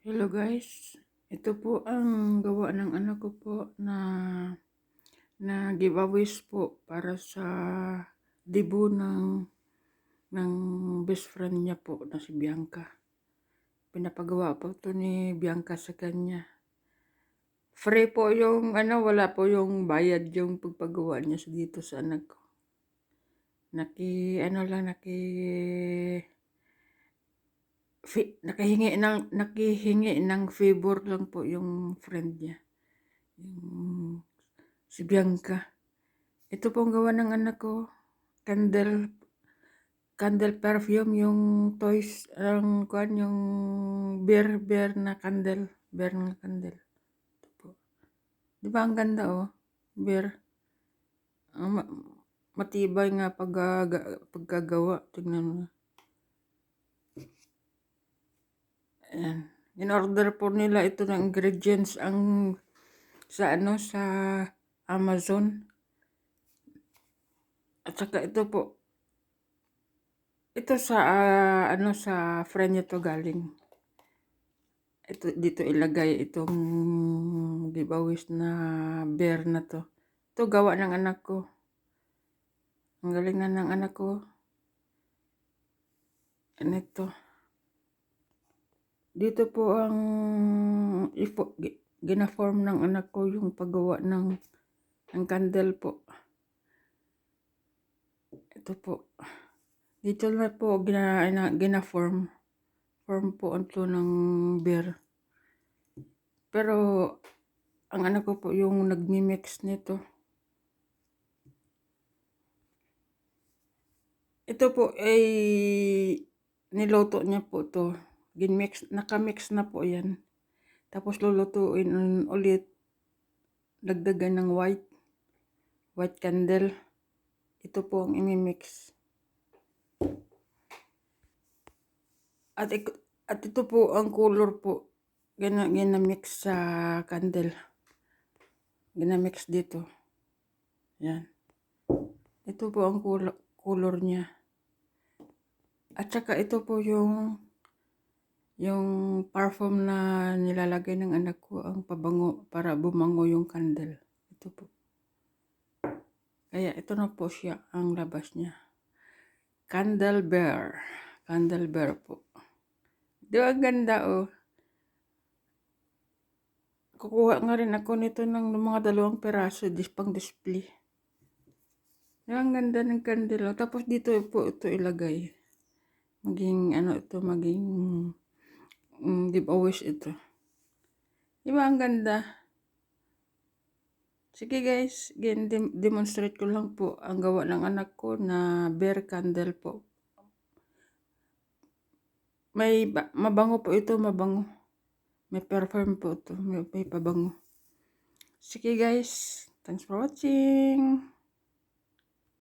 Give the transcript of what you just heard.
Hello guys, ito po ang gawa ng anak ko po na giveaways po para sa debut ng best friend niya po na si Bianca. Pinapagawa po to ni Bianca sa kanya. Free po yung wala po yung bayad yung pagpagawa niya dito sa anak ko. Nakihingi ng favor lang po yung friend niya. Yung si Bianca. Ito po ang gawa ng anak ko. Candle perfume, yung toys, yung bear na candle. Bear na candle. Ito po. Di ba ang ganda oh? Bear. Matibay nga pagkagawa. Tignan mo. Ayan. In-order po nila ito ng ingredients sa Amazon. At saka ito po. Ito sa friend niya to galing. Ito dito ilagay itong giveaways na bear na to. Ito gawa ng anak ko. Ang galing na ng anak ko. Ano ito? Dito po ang gina-form ng anak ko yung paggawa ng candle po. Ito po. Dito na po gina-form. Form po ito ng bear. Pero ang anak ko po yung nagmi-mix nito. Ito po ay niloto niya po to. Nakamix na po yan. Tapos lulutuin ulit. Dagdagan ng white candle. Ito po ang imimix. At ito po ang color po. Ginamix sa candle. Ginamix dito. Yan. Ito po ang color niya. At saka ito po yung parfum na nilalagay ng anak ko, ang pabango para bumango yung candle. Ito po. Kaya ito na po siya ang labas niya. Candle bear. Candle bear po. Di ba ganda oh. Kukuha nga rin ako nito ng mga 2 peraso pang display. Di ba ang ganda ng candle oh. Tapos dito po ito ilagay. Maging giveaways ito. Di ba ang ganda? Sige guys, demonstrate ko lang po ang gawa ng anak ko na bear candle po. Mabango po ito, mabango. May perfume po ito, may pabango. Sige guys, thanks for watching.